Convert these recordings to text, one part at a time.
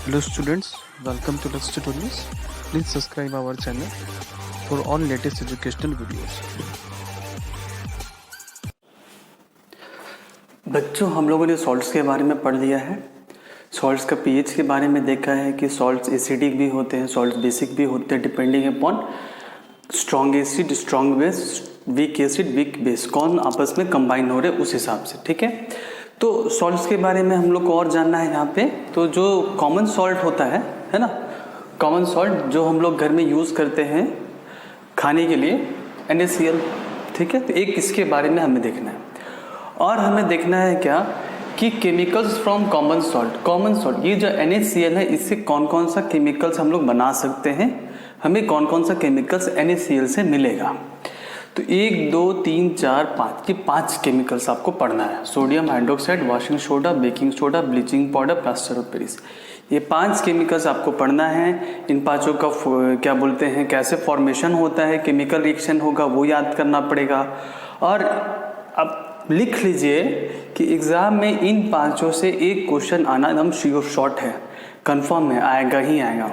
Hello students, welcome to Lex Tutorials. Please subscribe our channel for all latest educational videos. बच्चों, हम लोगों ने salts के बारे में पढ़ लिया है। सॉल्ट्स का पीएच के बारे में देखा है कि सॉल्ट्स एसिडिक भी होते हैं, सॉल्ट्स बेसिक भी होते हैं, depending upon strong acid, strong base, weak acid, weak base, कौन आपस में कंबाइन हो रहे उस हिसाब से। ठीक है, तो सॉल्ट्स के बारे में हम लोग को और जानना है यहाँ पे। तो जो कॉमन सॉल्ट होता है ना, कॉमन सॉल्ट जो हम लोग घर में यूज़ करते हैं खाने के लिए, NaCl। ठीक है, तो एक इसके बारे में हमें देखना है। और हमें देखना है क्या कि केमिकल्स फ्रॉम कॉमन सॉल्ट, ये जो NaCl है, इससे कौन कौन सा केमिकल्स हम लोग बना सकते हैं, हमें कौन कौन सा केमिकल्स NaCl से मिलेगा। तो 1, 2, 3, 4, 5 की 5 केमिकल्स आपको पढ़ना है। Sodium hydroxide, washing soda, baking soda, bleaching powder, plaster of Paris, ये 5 केमिकल्स आपको पढ़ना है। इन पांचों का क्या बोलते हैं, कैसे फॉर्मेशन होता है, केमिकल रिएक्शन होगा वो याद करना पड़ेगा। और अब लिख लीजिए कि एग्जाम में इन पांचों से एक क्वेश्चन आना एकदम श्योर शॉर्ट है, कंफर्म है, आएगा ही आएगा।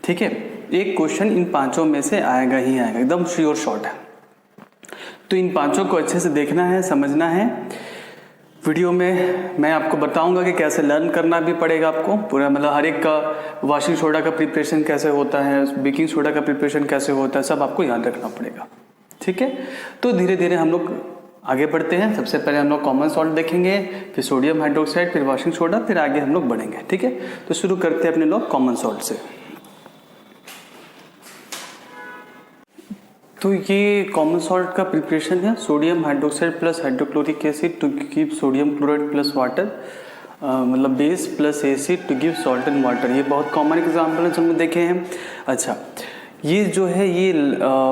ठीक है, एक क्वेश्चन इन पांचों में से आएगा ही आएगा, एकदम श्योर शॉर्ट है। तो इन पांचों को अच्छे से देखना है, समझना है। वीडियो में मैं आपको बताऊंगा कि कैसे लर्न करना भी पड़ेगा आपको पूरा, मतलब हर एक का वॉशिंग सोडा का प्रिपरेशन कैसे होता है, बेकिंग सोडा का प्रिपरेशन कैसे होता है, सब आपको याद रखना पड़ेगा। ठीक है, तो धीरे धीरे हम लोग आगे बढ़ते हैं। सबसे पहले हम लोग कॉमन सॉल्ट देखेंगे, फिर सोडियम हाइड्रोक्साइड, फिर वॉशिंग सोडा, फिर आगे हम लोग बढ़ेंगे। ठीक है, तो शुरू करते हैं अपने लोग कॉमन सॉल्ट से। तो ये कॉमन सॉल्ट का प्रिपरेशन है, sodium hydroxide plus hydrochloric acid to give sodium chloride plus water, मतलब base plus acid to give salt and water. ये बहुत कॉमन एग्जाम्पल है जो हम देखे हैं। अच्छा, ये जो है ये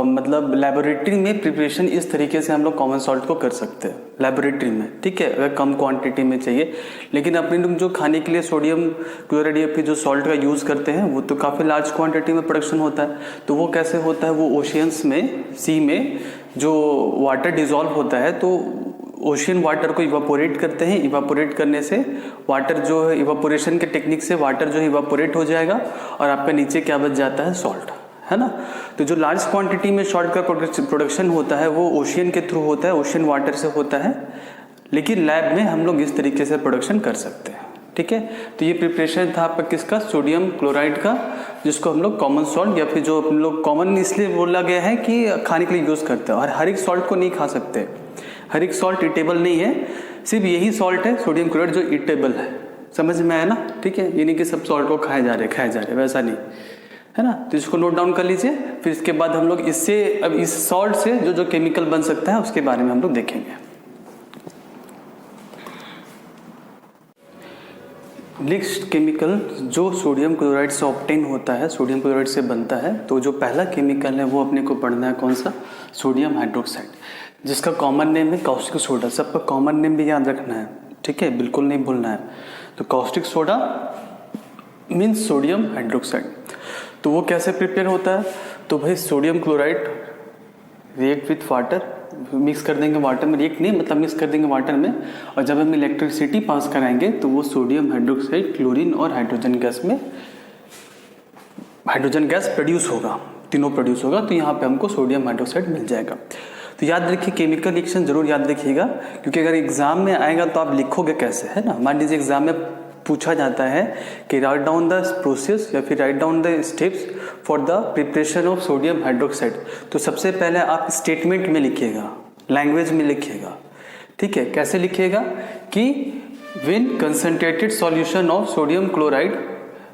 मतलब लेबोरेटरी में प्रिपरेशन इस तरीके से हम लोग कॉमन सॉल्ट को कर सकते हैं लेबोरेटरी में। ठीक है, अगर कम क्वांटिटी में चाहिए, लेकिन अपने लोग जो खाने के लिए सोडियम क्लोराइड या फिर जो सॉल्ट का यूज़ करते हैं वो तो काफ़ी लार्ज क्वांटिटी में प्रोडक्शन होता है। तो वो कैसे होता है, वो ओशियंस में, सी में जो वाटर डिजॉल्व होता है, तो ओशियन वाटर को इवापोरेट करते हैं। इवापोरेट करने से वाटर जो है, इवापोरेशन के टेक्निक से वाटर जो है इवापोरेट हो जाएगा और आपका नीचे क्या बच जाता है, सॉल्ट, है ना। तो जो लार्ज क्वांटिटी में सॉल्ट का प्रोडक्शन होता है वो ओशियन के थ्रू होता है, ओशियन वाटर से होता है, लेकिन लैब में हम लोग इस तरीके से प्रोडक्शन कर सकते हैं। ठीक है, तो ये प्रिपरेशन था आपका किसका, सोडियम क्लोराइड का, जिसको हम लोग कॉमन सॉल्ट या फिर जो हम लोग कॉमन इसलिए बोला गया है कि खाने के लिए यूज़ करते हैं। और हर एक सॉल्ट को नहीं खा सकते, हर एक सॉल्ट ईटेबल नहीं है, सिर्फ यही सॉल्ट है सोडियम क्लोराइड जो ईटेबल है। समझ में आया ना। ठीक है, ये नहीं कि सब सॉल्ट को खाए जा रहे, वैसा नहीं है ना। तो इसको नोट डाउन कर लीजिए। फिर इसके बाद हम लोग इससे, अब इस सॉल्ट से जो जो केमिकल बन सकता है उसके बारे में हम लोग देखेंगे। नेक्स्ट केमिकल जो सोडियम क्लोराइड से ऑब्टेन होता है, सोडियम क्लोराइड से बनता है, तो जो पहला केमिकल है वो अपने को पढ़ना है, कौन सा, सोडियम हाइड्रोक्साइड, जिसका कॉमन नेम है कास्टिक सोडा। सबका कॉमन नेम भी याद रखना है, ठीक है, बिल्कुल नहीं भूलना है। तो caustic soda means sodium hydroxide. तो वो कैसे प्रिपेयर होता है, तो भाई sodium chloride react with water, mix कर देंगे वाटर में, रिएक्ट नहीं मतलब मिक्स कर देंगे वाटर में, और जब हम इलेक्ट्रिसिटी पास कराएंगे तो वो सोडियम हाइड्रोक्साइड क्लोरीन और हाइड्रोजन गैस में, हाइड्रोजन गैस प्रोड्यूस होगा, तीनों प्रोड्यूस होगा। तो यहाँ पे हमको सोडियम हाइड्रोक्साइड मिल जाएगा। तो याद रखिए, केमिकल रिएक्शन जरूर याद रखिएगा, क्योंकि अगर एग्जाम में आएगा तो आप लिखोगे कैसे, है ना। मान लीजिए एग्जाम में पूछा जाता है कि राइट डाउन द प्रोसेस या फिर write down the steps for the preparation of sodium hydroxide, तो सबसे पहले आप स्टेटमेंट में लिखिएगा, लैंग्वेज में लिखिएगा। ठीक है, कैसे लिखिएगा कि when concentrated solution of sodium chloride,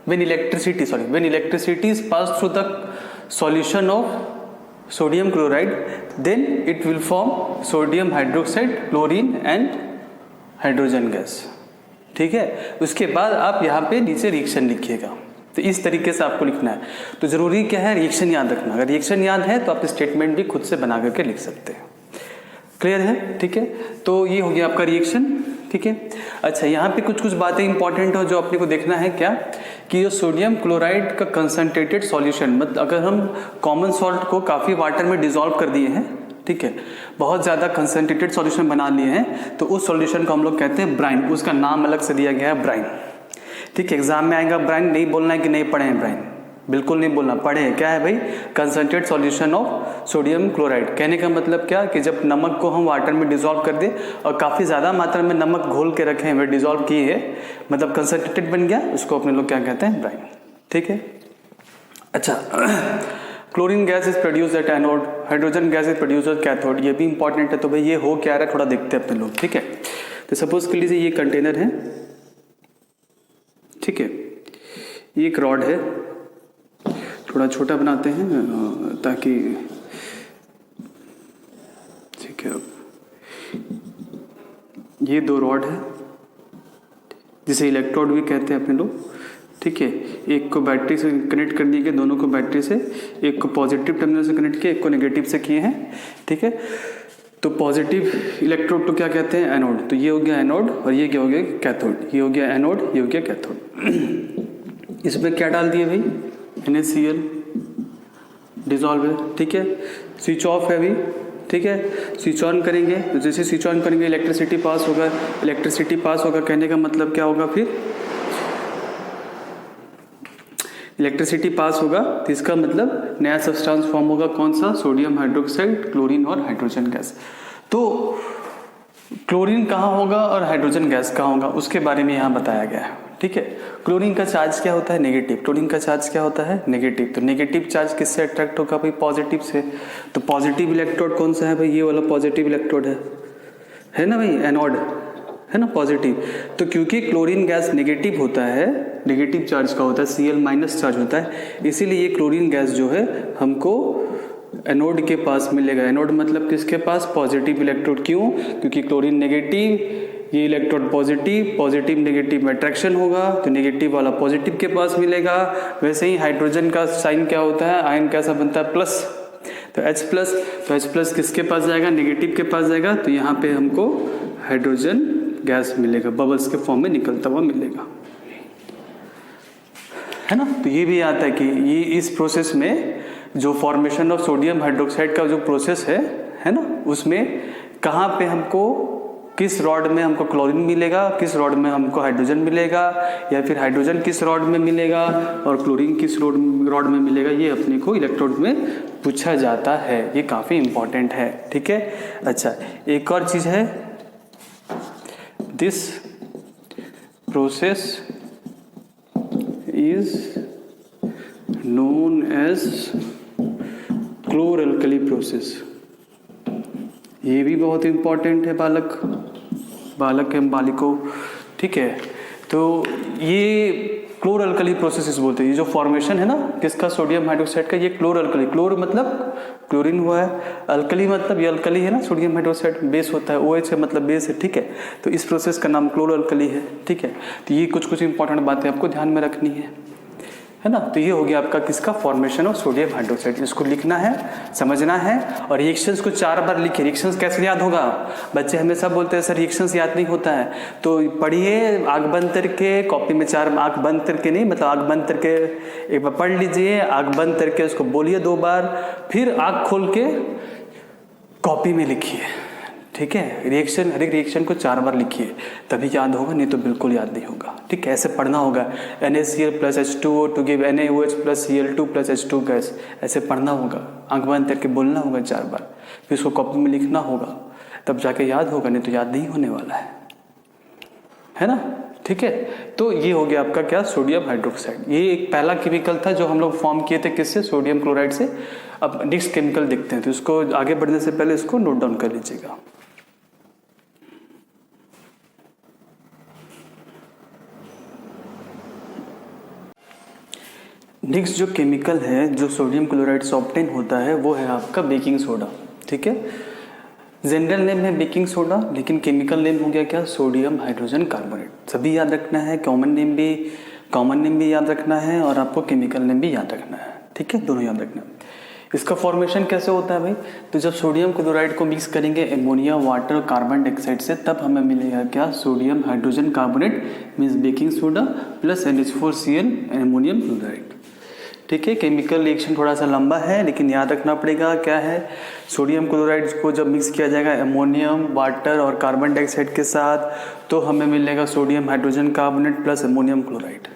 when electricity is pass through the solution of sodium chloride, then it will form sodium hydroxide, chlorine and hydrogen gas. ठीक है, उसके बाद आप यहाँ पे नीचे रिएक्शन लिखिएगा। तो इस तरीके से आपको लिखना है। तो जरूरी क्या है, रिएक्शन याद रखना। अगर रिएक्शन याद है तो आप स्टेटमेंट भी खुद से बना करके लिख सकते हैं। क्लियर है, ठीक है। तो ये हो गया आपका रिएक्शन। ठीक है, अच्छा, यहाँ पे कुछ कुछ बातें इंपॉर्टेंट हो जो अपने को देखना है, क्या कि जो सोडियम क्लोराइड का कंसंट्रेटेड सॉल्यूशन, मतलब अगर हम कॉमन सॉल्ट को काफ़ी वाटर में डिजॉल्व कर दिए हैं, ठीक है, बहुत ज़्यादा कंसंट्रेटेड सॉल्यूशन बना लिए हैं, तो उस सॉल्यूशन को हम लोग कहते हैं ब्राइन, उसका नाम अलग से दिया गया है ब्राइन। ठीक है, एग्जाम में आएगा ब्राइन, नहीं बोलना है कि नहीं पढ़े हैं ब्राइन, बिल्कुल नहीं बोलना, पढ़े हैं। क्या है भाई? Concentrate solution of sodium chloride. कहने का मतलब क्या कि जब नमक को हम वाटर में डिसॉल्व कर दे और काफ़ी ज़्यादा मात्रा में नमक घोल के रखे हैं, वे डिसॉल्व किए है, मतलब कंसंट्रेटेड बन गया, उसको अपने लोग क्या कहते हैं? ब्राइन। ठीक है, अच्छा chlorine gas is produce at anode, hydrogen gas is produce at cathode. ये भी इंपॉर्टेंट है। तो भाई ये हो क्या रहा है थोड़ा देखते हैं अपने लोग। ठीक है, तो सपोज कर लीजिए ये कंटेनर है, ठीक है, ये एक रॉड है, थोड़ा छोटा बनाते हैं ताकि, ठीक है, ये दो रॉड है जिसे इलेक्ट्रोड भी कहते हैं अपने लोग। ठीक है, एक को बैटरी से कनेक्ट कर दिए गए, दोनों को बैटरी से, एक को पॉजिटिव टर्मिनल से कनेक्ट किया, एक को नेगेटिव से किए हैं। ठीक है, तो पॉजिटिव इलेक्ट्रोड को क्या कहते हैं? एनोड। तो ये हो गया एनोड और ये क्या हो गया? कैथोड। ये हो गया एनोड, ये हो गया कैथोड। इसमें क्या डाल दिए भाई? NaCl डिजॉल्व है। ठीक है, स्विच ऑफ है अभी। ठीक है, स्विच ऑन करेंगे तो जैसे स्विच ऑन करेंगे इलेक्ट्रिसिटी पास होगा। इलेक्ट्रिसिटी पास होगा कहने का मतलब क्या होगा? फिर इलेक्ट्रिसिटी पास होगा तो इसका मतलब नया सब्सटेंस फॉर्म होगा। कौन सा? सोडियम हाइड्रोक्साइड, क्लोरीन और हाइड्रोजन गैस। तो क्लोरीन कहाँ होगा और हाइड्रोजन गैस कहाँ होगा उसके बारे में यहाँ बताया गया है। ठीक है, क्लोरीन का चार्ज क्या होता है? नेगेटिव। क्लोरीन का चार्ज क्या होता है? नेगेटिव। तो नेगेटिव चार्ज किससे अट्रैक्ट होगा भाई? पॉजिटिव से। तो पॉजिटिव इलेक्ट्रोड कौन सा है भाई? ये वाला पॉजिटिव इलेक्ट्रोड है ना भाई? एनोड है ना, पॉजिटिव। तो क्योंकि क्लोरीन गैस नेगेटिव होता है, नेगेटिव चार्ज का होता है, Cl माइनस चार्ज होता है, इसीलिए ये क्लोरीन गैस जो है हमको एनोड के पास मिलेगा। एनोड मतलब किसके पास? Positive electrode. क्यों? क्योंकि क्लोरीन नेगेटिव, ये इलेक्ट्रोड पॉजिटिव, पॉजिटिव नेगेटिव में अट्रैक्शन होगा तो नेगेटिव वाला पॉजिटिव के पास मिलेगा। वैसे ही हाइड्रोजन का साइन क्या होता है? आयन कैसा बनता है? प्लस। तो H प्लस, तो H प्लस किसके पास जाएगा? नेगेटिव के पास जाएगा। तो यहाँ पे हमको हाइड्रोजन गैस मिलेगा, बबल्स के फॉर्म में निकलता हुआ मिलेगा, है ना। तो ये भी आता है कि ये इस प्रोसेस में जो फॉर्मेशन ऑफ सोडियम हाइड्रोक्साइड का जो प्रोसेस है ना, उसमें कहाँ पे हमको, किस रॉड में हमको क्लोरीन मिलेगा, किस रॉड में हमको हाइड्रोजन मिलेगा, या फिर हाइड्रोजन किस रॉड में मिलेगा और क्लोरीन किस रॉड में मिलेगा, ये अपने को इलेक्ट्रोड में पूछा जाता है। ये काफ़ी इंपॉर्टेंट है। ठीक है, अच्छा एक और चीज़ है, this process is known as chlor-alkali process. ये भी बहुत इंपॉर्टेंट है बालक एवं बालिकों। ठीक है, तो ये क्लोर-अल्कली प्रोसेस बोलते हैं। ये जो फॉर्मेशन है ना किसका? सोडियम हाइड्रोक्साइड का। ये क्लोर-अल्कली, क्लोर मतलब क्लोरीन हुआ है, अल्कली मतलब ये अल्कली है ना, सोडियम हाइड्रोक्साइड बेस होता है, OH है मतलब बेस है। ठीक है, तो इस प्रोसेस का नाम क्लोर-अल्कली है। ठीक है, तो ये कुछ इंपॉर्टेंट बातें आपको ध्यान में रखनी है ना। तो ये हो गया आपका किसका? Formation of sodium hydroxide. इसको लिखना है, समझना है, और रिएक्शंस को 4 बार लिखिए। रिएक्शंस कैसे याद होगा? बच्चे हमेशा बोलते हैं सर रिएक्शंस याद नहीं होता है, तो पढ़िए आँख बंद करके, कॉपी में 4, आँख बंद करके नहीं, मतलब आँख बंद करके एक बार पढ़ लीजिए, आँख बंद करके उसको बोलिए 2 बार, फिर आँख खोल के कॉपी में लिखिए। ठीक है, रिएक्शन, हर एक रिएक्शन को 4 बार लिखिए, तभी याद होगा, नहीं तो बिल्कुल याद नहीं होगा। ठीक है, ऐसे पढ़ना होगा। NaCl plus H2O to give NaOH plus Cl2 plus H2 gas, ऐसे पढ़ना होगा, आंख बंद करके बोलना होगा 4 बार, फिर उसको कॉपी में लिखना होगा, तब जाके याद होगा, नहीं तो याद नहीं होने वाला है ना। ठीक है, तो ये हो गया आपका क्या? Sodium hydroxide. ये एक पहला केमिकल था जो हम लोग फॉर्म किए थे किससे? सोडियम क्लोराइड से। अब नेक्स्ट केमिकल देखते हैं, तो इसको आगे बढ़ने से पहले इसको नोट डाउन कर लीजिएगा। नेक्स्ट जो केमिकल है जो सोडियम क्लोराइड से ऑब्टेन होता है वो है आपका बेकिंग सोडा। ठीक है, जनरल नेम है बेकिंग सोडा, लेकिन केमिकल नेम हो गया क्या? Sodium hydrogen carbonate. सभी याद रखना है, कॉमन नेम भी याद रखना है और आपको केमिकल नेम भी याद रखना है। ठीक है, दोनों याद रखना है। इसका फॉर्मेशन कैसे होता है भाई? तो जब सोडियम क्लोराइड को मिक्स करेंगे एमोनिया, वाटर, कार्बन डाइऑक्साइड से, तब हमें मिलेगा क्या? Sodium hydrogen carbonate means baking soda plus NH4Cl ammonium chloride. ठीक है, केमिकल रिएक्शन थोड़ा सा लंबा है लेकिन याद रखना पड़ेगा क्या है, सोडियम क्लोराइड को जब मिक्स किया जाएगा अमोनियम, वाटर और कार्बन डाइऑक्साइड के साथ तो हमें मिलेगा sodium hydrogen carbonate plus ammonium chloride.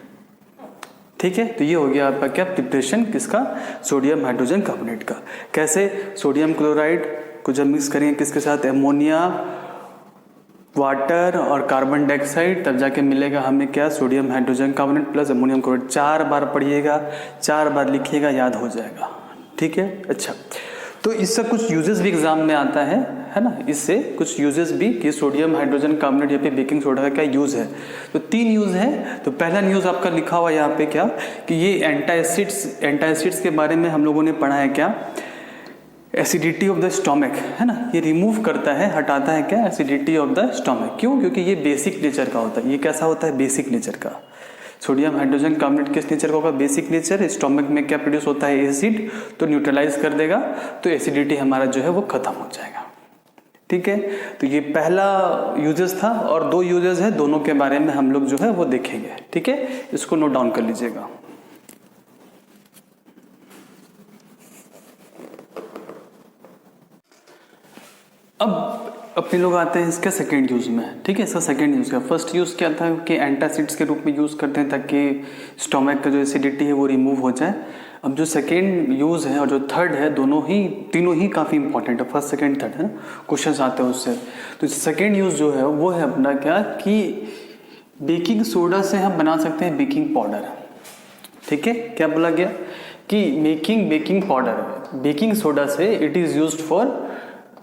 ठीक है, तो ये हो गया आपका क्या प्रिपरेशन किसका, सोडियम हाइड्रोजन कार्बोनेट का। कैसे, सोडियम क्लोराइड को जब मिक्स करेंगे किसके साथ, अमोनिया, वाटर और कार्बन डाइऑक्साइड, तब जाके मिलेगा हमें क्या, sodium hydrogen carbonate plus ammonium chloride. 4 बार पढ़िएगा, 4 बार लिखिएगा, याद हो जाएगा। ठीक है, अच्छा, तो इससे कुछ यूजेस भी एग्जाम में आता है ना, इससे कुछ यूजेस भी कि सोडियम हाइड्रोजन कार्बोनेट या फिर बेकिंग सोडा का क्या यूज है। तो 3 यूज है। तो पहला यूज आपका लिखा हुआ यहाँ पे क्या, कि ये एंटासिड्स के बारे में हम लोगों ने पढ़ा है क्या, एसिडिटी ऑफ द स्टोमक, है ना, ये रिमूव करता है, हटाता है क्या, एसिडिटी ऑफ द स्टोमक। क्यों, क्योंकि ये बेसिक नेचर का होता है। ये कैसा होता है, बेसिक नेचर का। सोडियम हाइड्रोजन कार्बोनेट किस नेचर का होगा, बेसिक नेचर। स्टोमक में क्या प्रोड्यूस होता है, एसिड, तो न्यूट्रलाइज कर देगा, तो एसिडिटी हमारा जो है वो खत्म हो जाएगा। ठीक है, तो ये पहला यूजेस था और 2 यूजेस है, दोनों के बारे में हम लोग जो है वो देखेंगे। ठीक है, इसको नोट डाउन कर लीजिएगा। अब अपने लोग आते हैं इसके सेकेंड यूज में। ठीक है, इसका सेकेंड यूज का, फर्स्ट यूज क्या था कि एंटासिड्स के रूप में यूज करते हैं ताकि स्टोमक का जो एसिडिटी है वो रिमूव हो जाए। अब जो सेकेंड यूज है और जो थर्ड है, तीनों ही काफ़ी इंपॉर्टेंट है। फर्स्ट सेकेंड थर्ड है ना, क्वेश्चन आते हैं उससे। तो सेकेंड यूज जो है वो है अपना क्या, कि बेकिंग सोडा से हम बना सकते हैं बेकिंग पाउडर। ठीक है, क्या बोला गया कि बेकिंग पाउडर, बेकिंग सोडा से it is used for,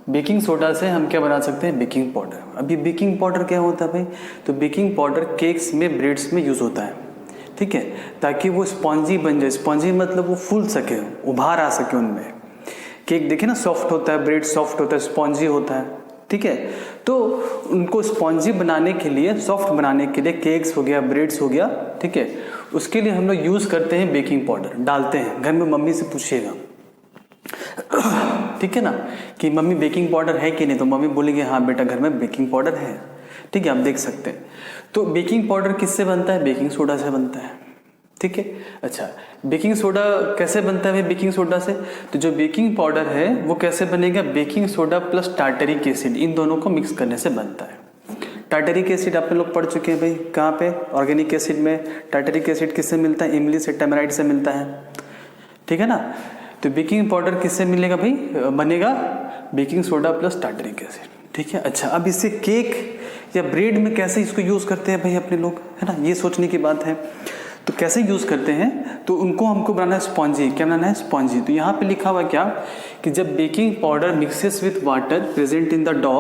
baking soda से हम क्या बना सकते हैं, बेकिंग पाउडर। अभी बेकिंग पाउडर क्या होता है भाई, तो बेकिंग पाउडर केक्स में, ब्रेड्स में यूज होता है। ठीक है, ताकि वो स्पॉन्जी बन जाए। स्पॉन्जी मतलब वो फूल सके, उभार आ सके उनमें। केक देखिए ना, सॉफ्ट होता है, ब्रेड सॉफ्ट होता है, स्पॉन्जी होता है। ठीक है, तो उनको स्पॉन्जी बनाने के लिए, सॉफ्ट बनाने के लिए, केक्स हो गया, ब्रेड्स हो गया, ठीक है, उसके लिए हम लोग यूज करते हैं बेकिंग पाउडर, डालते हैं। घर में मम्मी से पूछिएगा, ठीक है ना, कि मम्मी बेकिंग पाउडर है कि नहीं, तो मम्मी बोलेगी हाँ बेटा घर में बेकिंग पाउडर है। ठीक है, आप देख सकते हैं। तो बेकिंग पाउडर किससे बनता है, बेकिंग सोडा से बनता है। ठीक है, अच्छा, बेकिंग सोडा कैसे बनता है बेकिंग सोडा से, तो जो बेकिंग पाउडर है वो कैसे बनेगा, baking soda plus tartaric acid, इन दोनों को मिक्स करने से बनता है। टार्टरिक एसिड आप लोग पढ़ चुके हैं भाई, कहाँ पे, ऑर्गेनिक एसिड में। टार्टरिक एसिड किससे मिलता है, इमली से, टेमेराइड से मिलता है। ठीक है ना, तो बेकिंग पाउडर किससे मिलेगा भाई, बनेगा baking soda plus tartaric acid. ठीक है, अच्छा, अब इससे केक या ब्रेड में कैसे इसको यूज करते हैं भाई अपने लोग, है ना, ये सोचने की बात है। तो कैसे यूज करते हैं, तो उनको हमको बनाना है स्पॉन्जी। क्या बनाना है, स्पॉन्जी। तो यहाँ पे लिखा हुआ क्या, कि जब baking powder mixes with water present in the dough,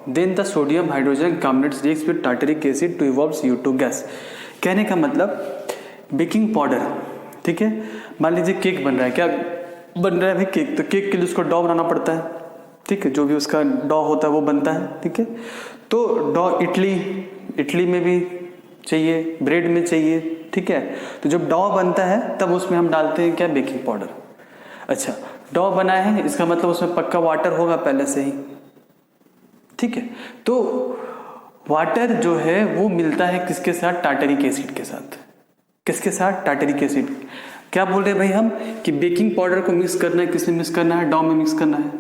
then the sodium hydrogen carbonate reacts with tartaric acid to evolve CO2 gas. कहने का मतलब बेकिंग पाउडर, ठीक है, मान लीजिए केक बन रहा है, क्या बन रहा है भाई, केक। तो केक के लिए उसको डो बनाना पड़ता है। ठीक है, जो भी उसका डो होता है वो बनता है। ठीक है, तो डो इडली में भी चाहिए, ब्रेड में चाहिए। ठीक है, तो जब डो बनता है तब उसमें हम डालते हैं क्या, बेकिंग पाउडर। अच्छा, डो बना है, इसका मतलब उसमें पक्का वाटर होगा पहले से ही। ठीक है, तो वाटर जो है वो मिलता है किसके साथ, टार्टरिक एसिड के साथ। किसके साथ, टार्टरिक एसिड। क्या बोल रहे हैं भाई हम, कि बेकिंग पाउडर को मिक्स करना है, किसमें मिक्स करना है, डो में मिक्स करना है।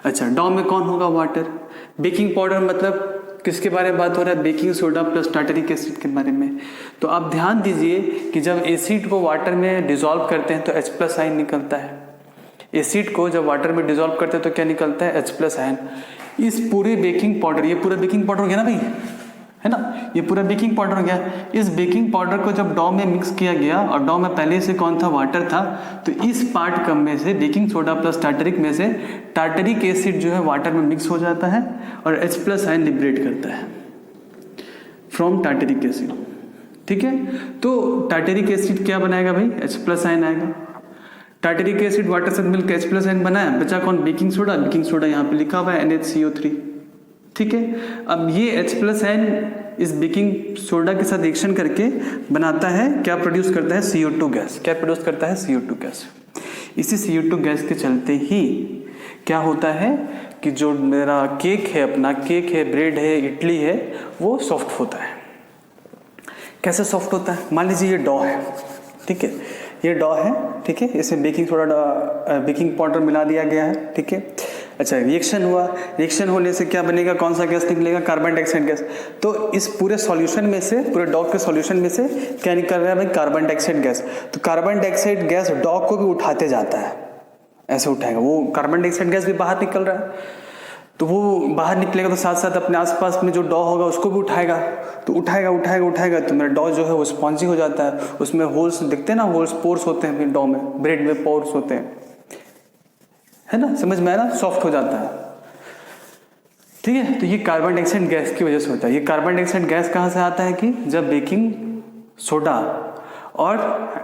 अच्छा, डो में कौन होगा, वाटर। बेकिंग पाउडर मतलब किसके बारे में बात हो रहा है, baking soda plus tartaric acid के बारे में। तो आप ध्यान दीजिए कि जब एसिड को वाटर में डिसॉल्व करते हैं तो H+ आयन निकलता है। एसिड को जब वाटर में डिसॉल्व करते हैं तो क्या निकलता है, H+ आयन। इस पूरे बेकिंग पाउडर, ये पूरा बेकिंग पाउडर हो गया ना भाई, है ना, ये पूरा बेकिंग पाउडर हो गया। इस बेकिंग पाउडर को जब डो में मिक्स किया गया, और डो में पहले से कौन था, वाटर था, तो इस पार्ट कम में से, बेकिंग सोडा प्लस टार्टरिक में से, टार्टरिक एसिड जो है वाटर में मिक्स हो जाता है और H+ आयन लिबरेट करता है फ्रॉम टार्टरिक एसिड। ठीक है, तो टार्टरिक एसिड क्या बनाएगा भाई, H+ आयन आएगा। टार्टरिक एसिड वाटर से मिलकर H+ आयन बनाया, बचा कौन, बेकिंग सोडा। बेकिंग सोडा यहाँ पे लिखा हुआ है NaCO3। ठीक है, अब ये H+ आयन इस बेकिंग सोडा के साथ रिएक्शन करके बनाता है, क्या प्रोड्यूस करता है, CO2 गैस। क्या प्रोड्यूस करता है, CO2 गैस। इसी CO2 गैस के चलते ही क्या होता है कि जो मेरा केक है, अपना केक है, ब्रेड है, इडली है, वो सॉफ्ट होता है। कैसे सॉफ्ट होता है, मान लीजिए ये डो है, ठीक है, ये डॉ है, ठीक है, इसमें बेकिंग पाउडर मिला दिया गया है, ठीक है। अच्छा, रिएक्शन हुआ, रिएक्शन होने से क्या बनेगा, कौन सा गैस निकलेगा, कार्बन डाइऑक्साइड गैस। तो इस पूरे सॉल्यूशन में से, पूरे डॉ के सॉल्यूशन में से क्या निकल रहा है भाई, कार्बन डाइऑक्साइड गैस। तो कार्बन डाइऑक्साइड गैस डॉ को भी उठाते जाता है, ऐसे उठाएगा, वो कार्बन डाइऑक्साइड गैस भी बाहर निकल रहा है, तो वो बाहर निकलेगा तो साथ साथ अपने आसपास में जो डॉ होगा उसको भी उठाएगा, तो उठाएगा तो मेरा डॉ जो है वो स्पॉन्जी हो जाता है, उसमें होल्स दिखते हैं ना, होल्स, पोर्स होते हैं डॉ में, ब्रेड में पोर्स होते हैं, है ना, समझ में आया ना, सॉफ्ट हो जाता है, ठीक है। तो ये कार्बन डाइऑक्साइड गैस की वजह से होता है। ये कार्बन डाइऑक्साइड गैस कहाँ से आता है कि जब बेकिंग सोडा और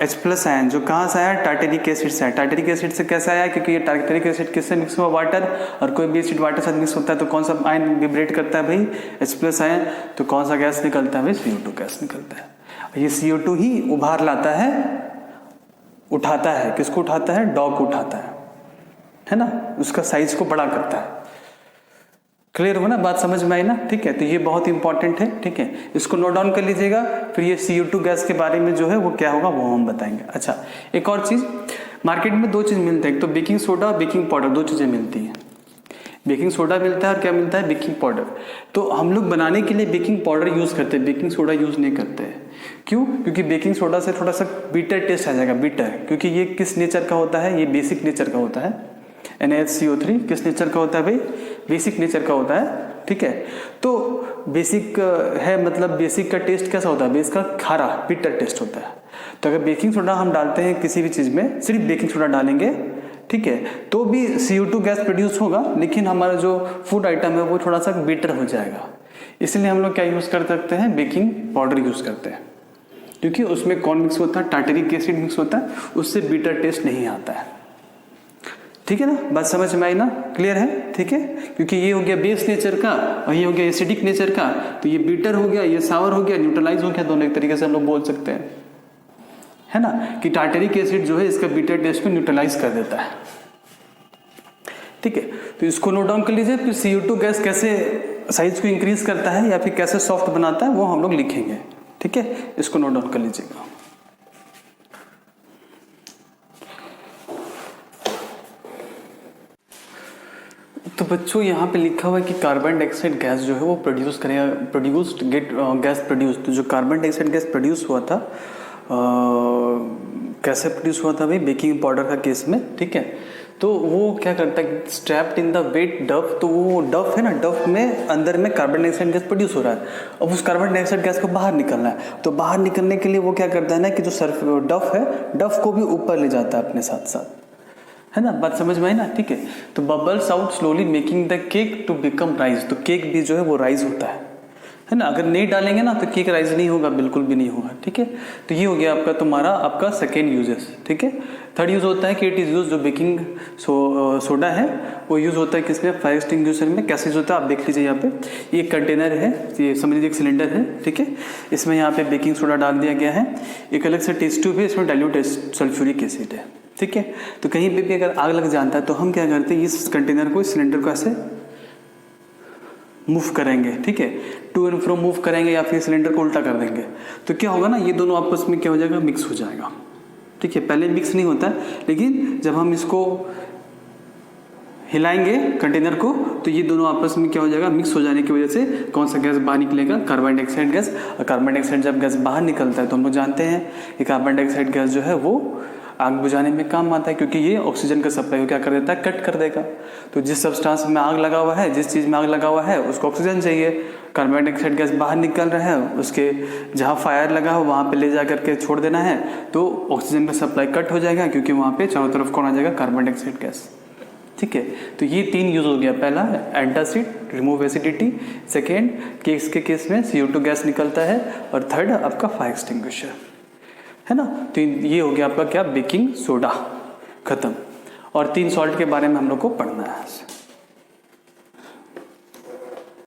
H+ आयन जो कहाँ से आया, टार्टेरिक एसिड से आया। टार्टेरिक एसिड से कैसे आया, क्योंकि ये टार्टेरिक एसिड किससे मिक्स हुआ, वाटर, और कोई भी एसिड वाटर से मिक्स होता है तो कौन सा आयन विब्रेट करता है भाई, H+ आयन, तो कौन सा गैस निकलता है भाई, CO2 गैस निकलता है। और ये CO2 ही उभार लाता है, उठाता है, किसको उठाता है, डॉ को उठाता है ना, उसका साइज को बड़ा करता है। क्लियर हो ना, बात समझ में आई ना, ठीक है। तो ये बहुत इंपॉर्टेंट है, ठीक है, इसको नोट डाउन कर लीजिएगा। फिर ये CO2 गैस के बारे में जो है वो क्या होगा वो हम बताएंगे। अच्छा, एक और चीज, मार्केट में दो चीज मिलते हैं, एक तो बेकिंग सोडा, बेकिंग पाउडर, दो चीजें मिलती हैं। बेकिंग सोडा मिलता है और क्या मिलता है, बेकिंग पाउडर। तो हम लोग बनाने के लिए बेकिंग पाउडर यूज करते हैं, बेकिंग सोडा यूज नहीं करते हैं। क्यों, क्योंकि बेकिंग सोडा से थोड़ा सा बीटर टेस्ट आ जाएगा, बीटर, क्योंकि ये किस नेचर का होता है, ये बेसिक नेचर का होता है। NaHCO3 किस नेचर का होता है भाई, बेसिक नेचर का होता है, ठीक है। तो बेसिक है, मतलब बेसिक का टेस्ट कैसा होता है, बेस का खारा, बिटर टेस्ट होता है। तो अगर बेकिंग सोडा हम डालते हैं किसी भी चीज में, सिर्फ बेकिंग सोडा डालेंगे, ठीक है, तो भी CO2 गैस प्रोड्यूस होगा, लेकिन हमारा जो फूड आइटम है वो थोड़ा सा बिटर हो जाएगा। इसलिए हम लोग क्या यूज कर सकते हैं, बेकिंग पाउडर यूज करते हैं, क्योंकि उसमें कौन मिक्स होता है, टार्टेरिक एसिड मिक्स होता है, उससे बिटर टेस्ट नहीं आता है। ठीक है ना, बात समझ में आई ना, क्लियर है, ठीक है। क्योंकि ये हो गया बेस नेचर का और ये हो गया एसिडिक नेचर का, तो ये बीटर हो गया, ये सावर हो गया, न्यूट्रलाइज हो गया, दोनों एक तरीके से हम लोग बोल सकते हैं, है ना, कि टार्टेरिक एसिड जो है इसका बीटर टेस्ट को न्यूट्रलाइज कर देता है, ठीक है। तो इसको नोट डाउन कर लीजिए। फिर CO2 गैस कैसे साइज को इंक्रीज करता है या फिर कैसे सॉफ्ट बनाता है वो हम लोग लिखेंगे, ठीक है, इसको नोट डाउन कर लीजिएगा। तो बच्चों यहाँ पे लिखा हुआ है कि कार्बन डाइऑक्साइड गैस जो है वो प्रोड्यूस करेगा, गैस प्रोड्यूस। तो जो कार्बन डाइऑक्साइड गैस प्रोड्यूस हुआ था, कैसे प्रोड्यूस हुआ था भाई, बेकिंग पाउडर का केस में, ठीक है। तो वो क्या करता है, स्ट्रैप्ड इन द वेट डफ, तो वो डफ है ना, डफ में अंदर में कार्बन डाइऑक्साइड गैस प्रोड्यूस हो रहा है। अब उस कार्बन डाइऑक्साइड गैस को बाहर निकलना है, तो बाहर निकलने के लिए वो क्या करता है ना, कि जो डफ है, डफ को भी ऊपर ले जाता है अपने साथ साथ, है ना, बात समझ में आई ना, ठीक है। तो bubbles out slowly making the cake to become rise, तो केक भी जो है वो राइज होता है ना। अगर नहीं डालेंगे ना तो केक राइज नहीं होगा, बिल्कुल भी नहीं होगा, ठीक है। तो ये हो गया आपका तुम्हारा आपका सेकेंड यूजेस, ठीक है। थर्ड यूज होता है कि इट इज यूज, जो बेकिंग सोडा है वो यूज होता है किसमें, फायर एक्सटिंग्विशर में। कैसे यूज होता है आप देख लीजिए, यहाँ पे ये कंटेनर है, ये समझ लीजिए एक सिलेंडर है, ठीक है। इसमें यहाँ पे बेकिंग सोडा डाल दिया गया है, एक अलग से टेस्ट ट्यूब है, इसमें डाइल्यूट सल्फ्यूरिक एसिड है, ठीक है। तो कहीं पे भी अगर आग लग जाता है तो हम क्या करते हैं, इस कंटेनर को, इस सिलेंडर को ऐसे मूव करेंगे, ठीक है, टू एंड फ्रो मूव करेंगे या फिर सिलेंडर को उल्टा कर देंगे, तो क्या होगा ना, ये दोनों आपस में क्या हो जाएगा, मिक्स हो जाएगा, ठीक है। पहले मिक्स नहीं होता है, लेकिन जब हम इसको हिलाएंगे कंटेनर को तो ये दोनों आपस में क्या हो जाएगा, मिक्स हो जाने की वजह से कौन सा गैस बाहर निकलेगा, कार्बन डाइऑक्साइड गैस। और कार्बन डाइऑक्साइड जब गैस बाहर निकलता है तो हम लोग जानते हैं कि कार्बन डाइऑक्साइड गैस जो है वो आग बुझाने में काम आता है, क्योंकि ये ऑक्सीजन का सप्लाई को क्या कर देता है, कट कर देगा। तो जिस सब्सटेंस में आग लगा हुआ है, जिस चीज़ में आग लगा हुआ है उसको ऑक्सीजन चाहिए, कार्बन डाइऑक्साइड गैस बाहर निकल रहा है, उसके जहाँ फायर लगा हो वहाँ पे ले जा करके छोड़ देना है, तो ऑक्सीजन का सप्लाई कट हो जाएगा, क्योंकि वहाँ पे चारों तरफ कौन आ जाएगा, कार्बन डाइऑक्साइड गैस, ठीक है। तो ये तीन यूज हो गया, पहला antacid, remove acidity, second cakes के केस में CO2 गैस निकलता है, और थर्ड आपका फायर एक्सटिंग्विशर, है ना। तो ये हो गया आपका क्या, बेकिंग सोडा, खत्म। और 3 सॉल्ट के बारे में हम लोग को पढ़ना है।